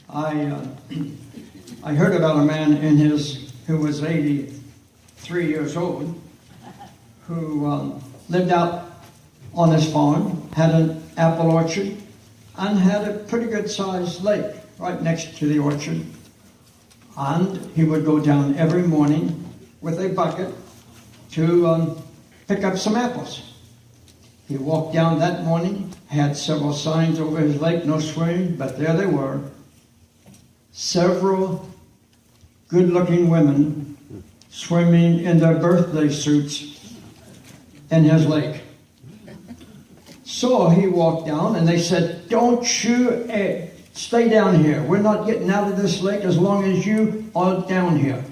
I heard about a man who was 83 years old, who lived out on his farm, had an apple orchard, and had a pretty good sized lake right next to the orchard. And he would go down every morning with a bucket to pick up some apples. He walked down that morning, had several signs over his lake, no swimming, but there they were. Several good-looking women swimming in their birthday suits in his lake. So he walked down and they said, "Don't you stay down here. We're not getting out of this lake as long as you are down here."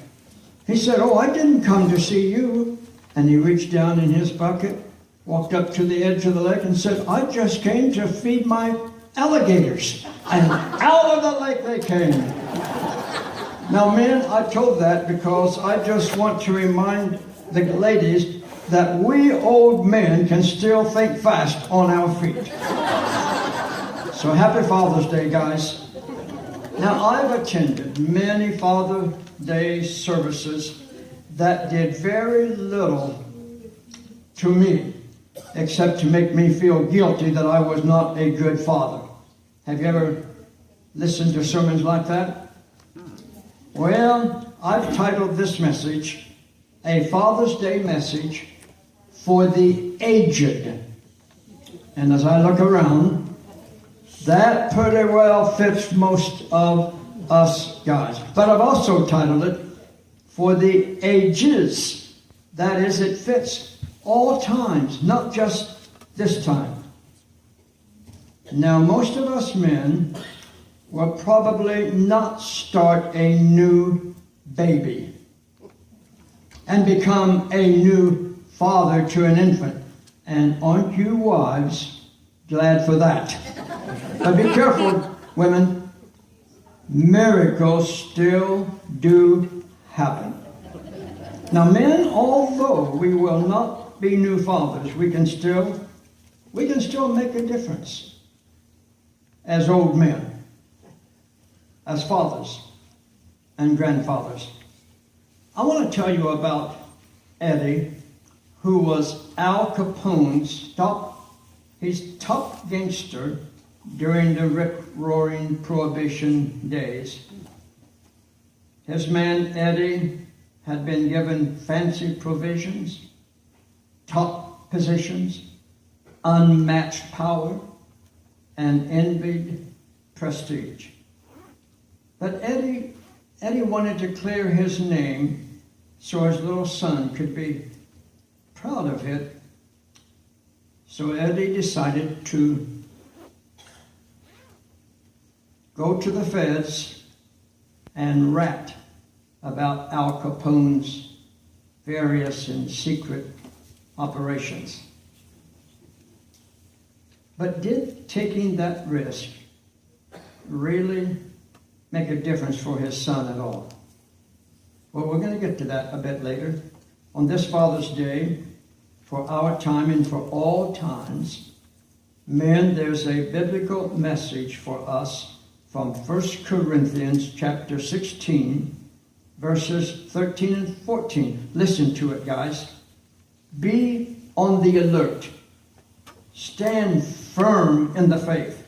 He said, "Oh, I didn't come to see you." And he reached down in his bucket, walked up to the edge of the lake and said, "I just came to feed my alligators." And out of the lake they came. Now, men, I told that because I just want to remind the ladies that we old men can still think fast on our feet. So happy Father's Day, guys. Now, I've attended many Father's Day services that did very little to me, except to make me feel guilty that I was not a good father. Have you ever listened to sermons like that? Well, I've titled this message, A Father's Day Message for the Aged. And as I look around, that pretty well fits most of us guys. But I've also titled it for the ages. That is, it fits all times, not just this time. Now, most of us men will probably not start a new baby and become a new father to an infant. And aren't you wives glad for that? But be careful, women. Miracles still do happen. Now, men, although we will not be new fathers, we can still make a difference as old men, as fathers and grandfathers. I want to tell you about Eddie, who was Al Capone's top gangster during the rip-roaring Prohibition days. His man Eddie had been given fancy provisions, top positions, unmatched power, and envied prestige. But Eddie wanted to clear his name so his little son could be proud of it. So Eddie decided to go to the feds and rat about Al Capone's various and secret operations. But did taking that risk really make a difference for his son at all? Well, we're going to get to that a bit later. On this Father's Day, for our time and for all times, men, there's a biblical message for us from 1 Corinthians chapter 16, verses 13 and 14. Listen to it, guys. Be on the alert. Stand firm in the faith.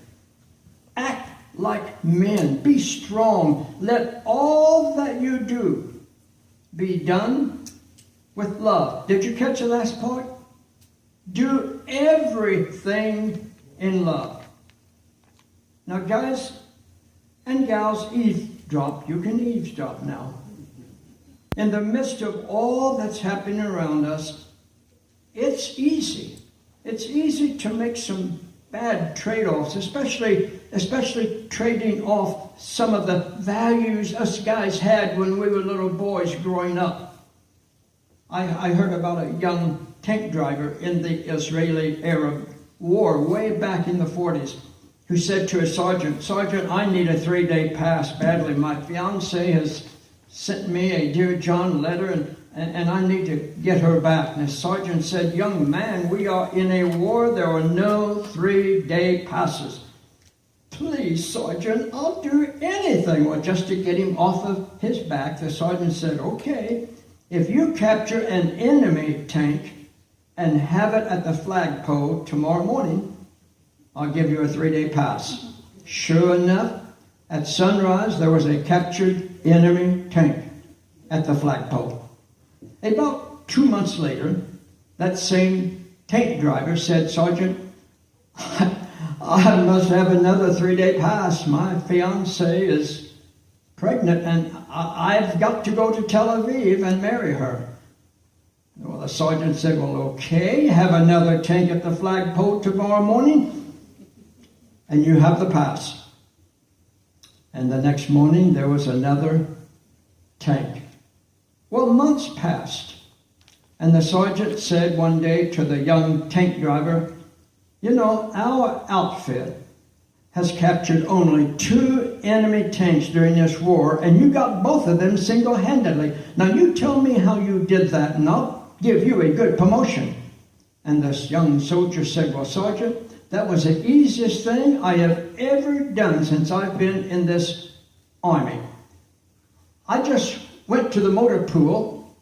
Act like men. Be strong. Let all that you do be done with love. Did you catch the last part? Do everything in love. Now, guys and gals, eavesdrop. You can eavesdrop now. In the midst of all that's happening around us, it's easy. It's easy to make some bad trade-offs, especially trading off some of the values us guys had when we were little boys growing up. I heard about a young tank driver in the Israeli-Arab War way back in the 40s who said to a sergeant, "Sergeant, I need a 3-day pass badly. My fiancée has sent me a Dear John letter and I need to get her back." And the sergeant said, "Young man, we are in a war. There are no 3-day passes. please, Sergeant, I'll do anything. Well, just to get him off of his back, the sergeant said, okay, if you capture an enemy tank and have it at the flagpole tomorrow morning, I'll give you a 3-day pass. Sure enough, at sunrise, there was a captured enemy tank at the flagpole. About 2 months later, that same tank driver said, Sergeant, I must have another 3-day pass. My fiancée is pregnant and I've got to go to Tel Aviv and marry her. Well, the sergeant said, well, okay, have another tank at the flagpole tomorrow morning and you have the pass. And the next morning there was another tank. Well, months passed and the sergeant said one day to the young tank driver, you know, our outfit has captured only 2 enemy tanks during this war, and you got both of them single-handedly. Now you tell me how you did that, and I'll give you a good promotion. And this young soldier said, well, Sergeant, that was the easiest thing I have ever done since I've been in this army. I just went to the motor pool,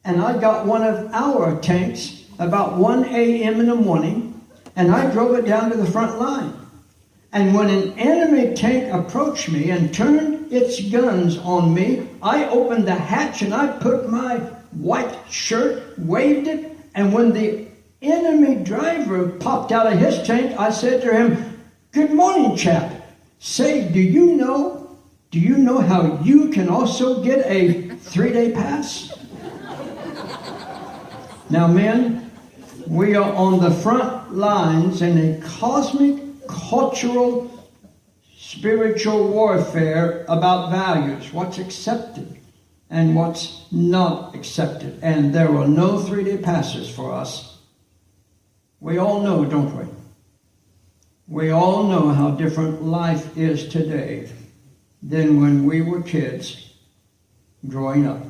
and I got one of our tanks about 1 a.m. in the morning, and I drove it down to the front line. And when an enemy tank approached me and turned its guns on me, I opened the hatch and I put my white shirt, waved it, and when the enemy driver popped out of his tank, I said to him, good morning, chap. Say, do you know how you can also get a 3-day pass? Now, men, we are on the front lines in a cosmic, cultural, spiritual warfare about values, what's accepted and what's not accepted. And there are no 3-day passes for us. We all know, don't we? We all know how different life is today than when we were kids growing up.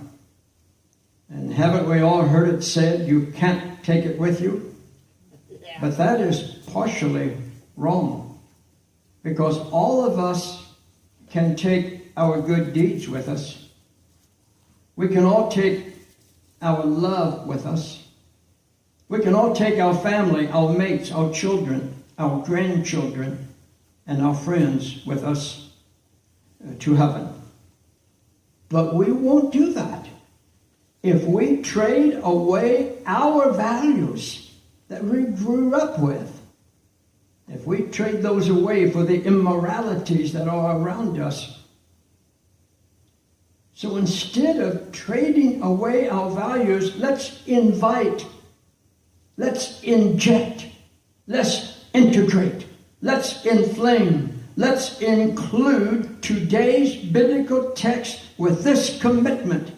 And haven't we all heard it said, you can't take it with you? Yeah. But that is partially wrong. Because all of us can take our good deeds with us. We can all take our love with us. We can all take our family, our mates, our children, our grandchildren, and our friends with us to heaven. But we won't do that if we trade away our values that we grew up with. If we trade those away for the immoralities that are around us. So instead of trading away our values, let's invite, let's inject, let's integrate, let's inflame, let's include today's biblical text with this commitment.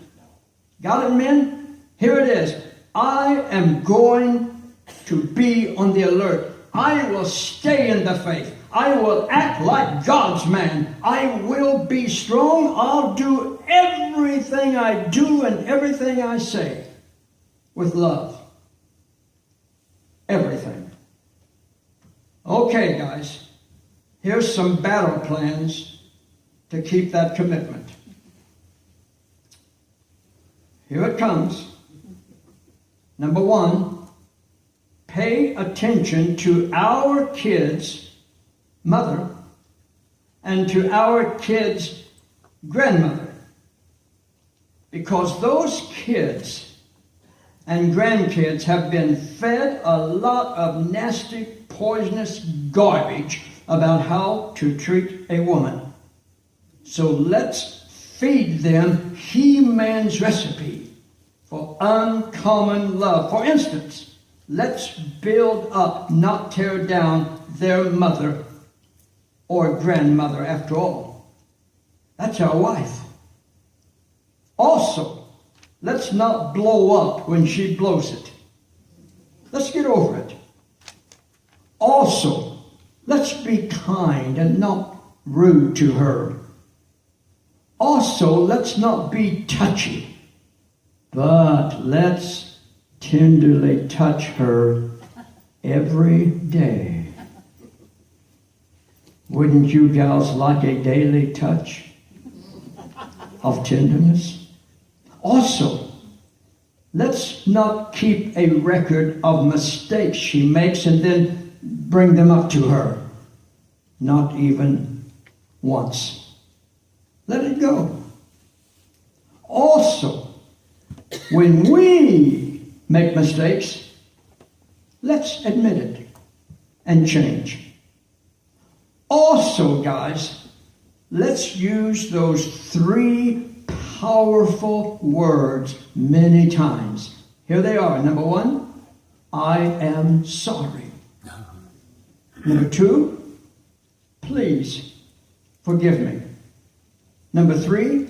Got it, men? Here it is. I am going to be on the alert. I will stay in the faith. I will act like God's man. I will be strong. I'll do everything I do and everything I say with love. Everything. Okay, guys. Here's some battle plans to keep that commitment. Here it comes. Number 1, pay attention to our kids' mother and to our kids' grandmother. Because those kids and grandkids have been fed a lot of nasty, poisonous garbage about how to treat a woman. So let's feed them He-Man's recipe for uncommon love. For instance, let's build up, not tear down their mother or grandmother after all. That's our wife. Also, let's not blow up when she blows it. Let's get over it. Also, let's be kind and not rude to her. Also, let's not be touchy, but let's tenderly touch her every day. Wouldn't you gals like a daily touch of tenderness? Also, let's not keep a record of mistakes she makes and then bring them up to her. Not even once. Let it go. Also, when we make mistakes, let's admit it and change. Also, guys, let's use those 3 powerful words many times. Here they are. Number 1, I am sorry. Number 2, please forgive me. Number 3,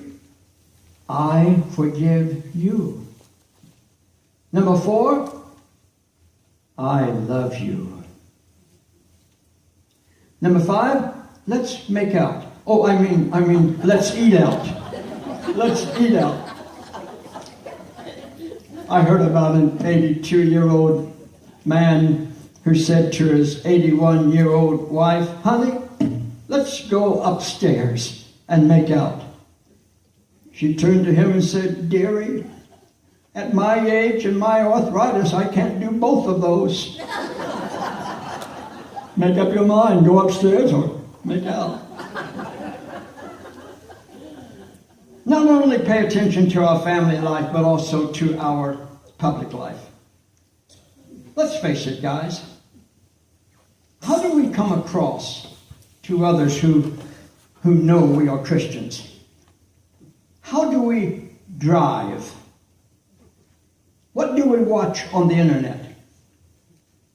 I forgive you. Number 4, I love you. Number 5, let's make out. Oh, I mean, let's eat out. Let's eat out. I heard about an 82-year-old man who said to his 81-year-old wife, honey, let's go upstairs and make out. She turned to him and said, dearie, at my age and my arthritis, I can't do both of those. Make up your mind, go upstairs or make out. Not only pay attention to our family life, but also to our public life. Let's face it, guys. How do we come across to others who know we are Christians? How do we drive? What do we watch on the internet?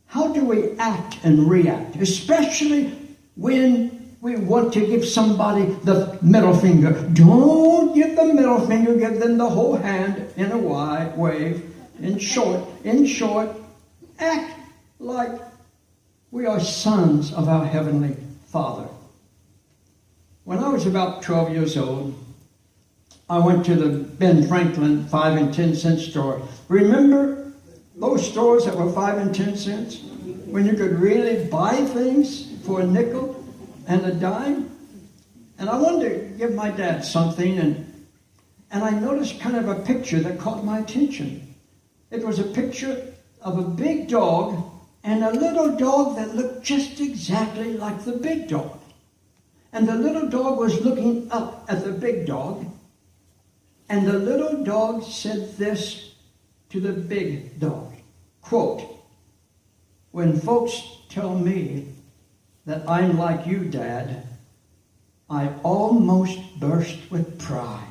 How do we act and react, especially when we want to give somebody the middle finger? Don't give the middle finger, give them the whole hand in a wide wave. In short, act like we are sons of our Heavenly Father. When I was about 12 years old, I went to the Ben Franklin 5 and 10 cent store. Remember those stores that were 5 and 10 cents? When you could really buy things for a nickel and a dime? And I wanted to give my dad something, and I noticed kind of a picture that caught my attention. It was a picture of a big dog and a little dog that looked just exactly like the big dog. And the little dog was looking up at the big dog, and the little dog said this to the big dog, quote, when folks tell me that I'm like you, Dad, I almost burst with pride.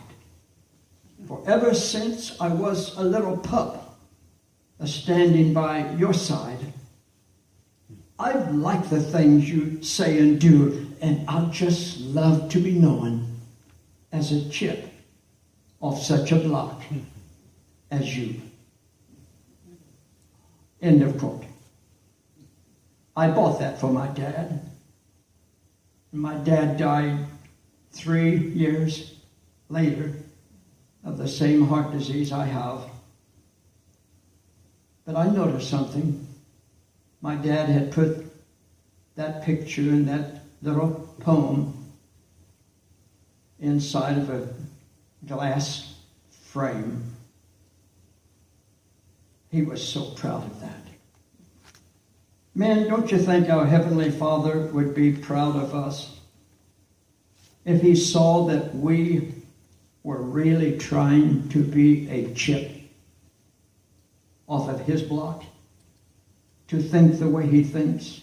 For ever since I was a little pup, standing by your side, I've liked the things you say and do, and I'd just love to be known as a chip of such a block as you. End of quote. I bought that for my dad. My dad died 3 years later of the same heart disease I have. But I noticed something. My dad had put that picture and that little poem inside of a glass frame. He was so proud of that. Man, don't you think our Heavenly Father would be proud of us if He saw that we were really trying to be a chip off of His block, to think the way He thinks,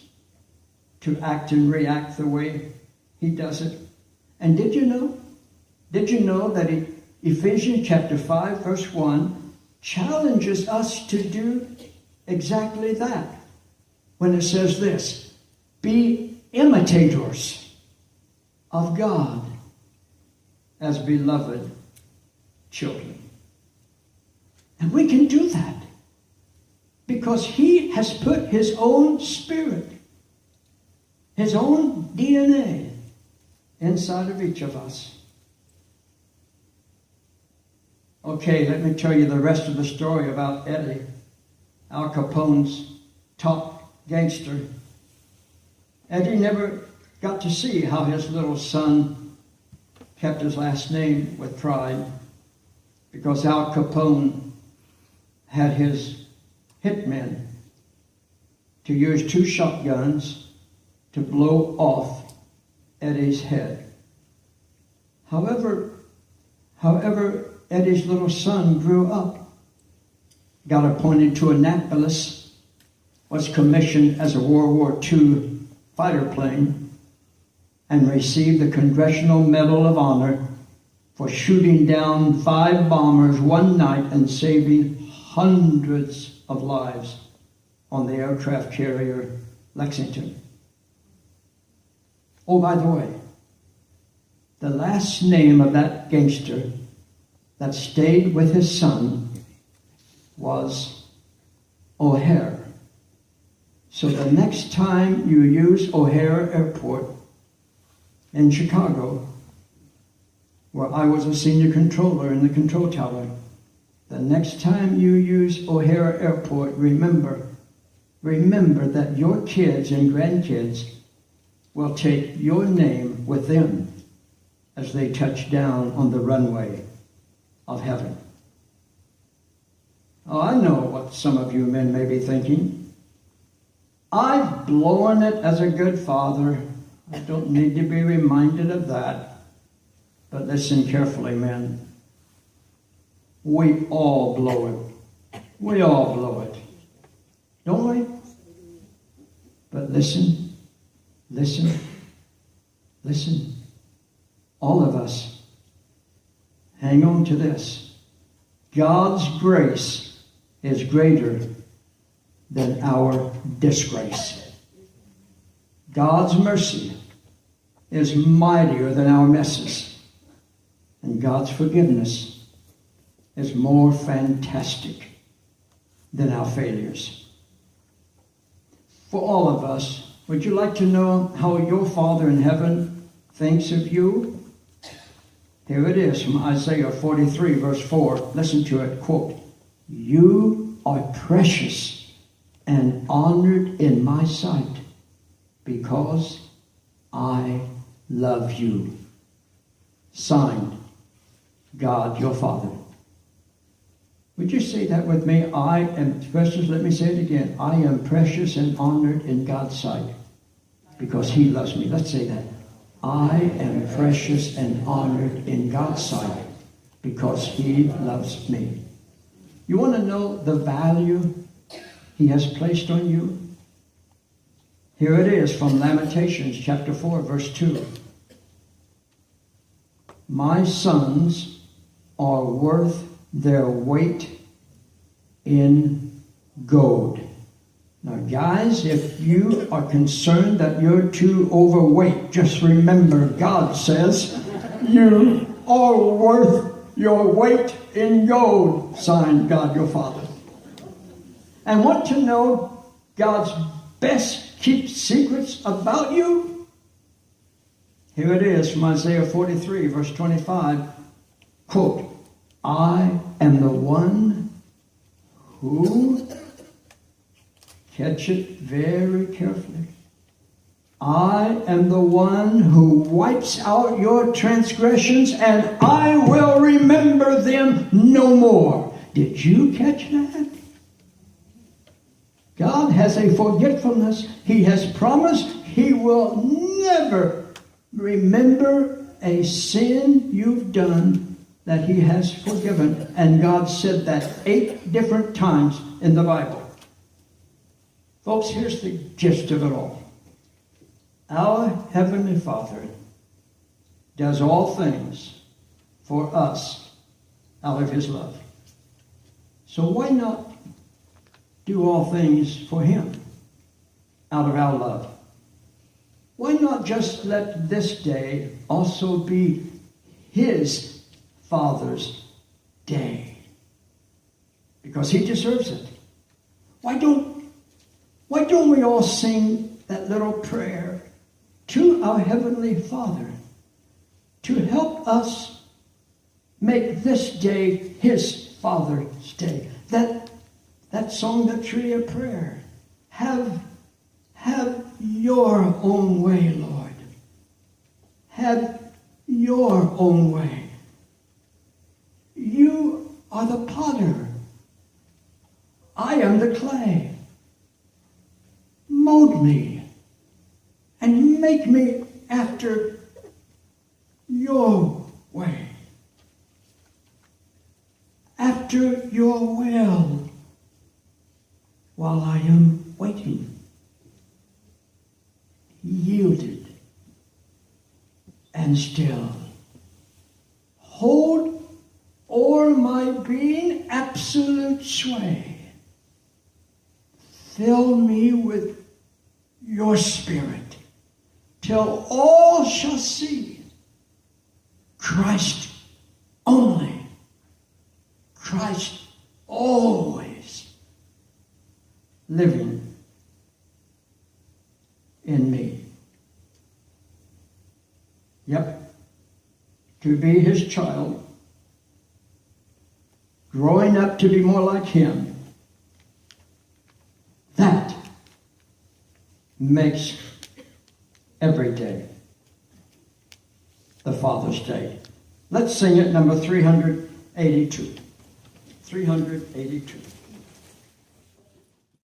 to act and react the way He does it? And did you know that Ephesians chapter 5, verse 1 challenges us to do exactly that when it says this, be imitators of God as beloved children. And we can do that because He has put His own Spirit, His own DNA inside of each of us. Okay, let me tell you the rest of the story about Eddie, Al Capone's top gangster. Eddie never got to see how his little son kept his last name with pride, because Al Capone had his hitmen to use 2 shotguns to blow off Eddie's head. However, Eddie's little son grew up, got appointed to Annapolis, was commissioned as a World War II fighter plane, and received the Congressional Medal of Honor for shooting down 5 bombers one night and saving hundreds of lives on the aircraft carrier Lexington. Oh, by the way, the last name of that gangster that stayed with his son was O'Hare. So the next time you use O'Hare Airport in Chicago, where I was a senior controller in the control tower, the next time you use O'Hare Airport, remember that your kids and grandkids will take your name with them as they touch down on the runway of heaven. Oh, I know what some of you men may be thinking. I've blown it as a good father. I don't need to be reminded of that. But listen carefully, men. We all blow it. We all blow it. Don't we? But listen. All of us, hang on to this. God's grace is greater than our disgrace. God's mercy is mightier than our messes. And God's forgiveness is more fantastic than our failures. For all of us, would you like to know how your Father in heaven thinks of you? Here it is from Isaiah 43, verse 4. Listen to it. Quote, "You are precious and honored in my sight because I love you." Signed, God your Father. Would you say that with me? I am precious. Let me say it again. I am precious and honored in God's sight because He loves me. Let's say that. I am precious and honored in God's sight because He loves me. You want to know the value He has placed on you? Here it is from Lamentations chapter 4, verse 2. My sons are worth their weight in gold. Now, guys, if you are concerned that you're too overweight, just remember God says you are worth your weight in gold. Signed, God your Father. And want to know God's best kept secrets about you? Here it is from Isaiah 43, verse 25. Quote, I am the one who, catch it very carefully, I am the one who wipes out your transgressions and I will remember them no more. Did you catch that? God has a forgetfulness. He has promised He will never remember a sin you've done that He has forgiven. And God said that 8 different times in the Bible. Folks, here's the gist of it all. Our Heavenly Father does all things for us out of His love. So why not do all things for Him out of our love? Why not just let this day also be His Father's day? Because He deserves it. Why don't we all sing that little prayer to our Heavenly Father to help us make this day His Father's day? That song, that tree of prayer. Have your own way, Lord. have your own way. You are the potter. I am the clay. Mold me and make me after your way, after your will, while I am waiting, yielded and still. Hold o'er my being absolute sway. Fill me with your spirit, till all shall see Christ only, Christ always living in me. Yep, to be his child, growing up to be more like him, that makes every day the Father's Day. Let's sing it, number 382. 382.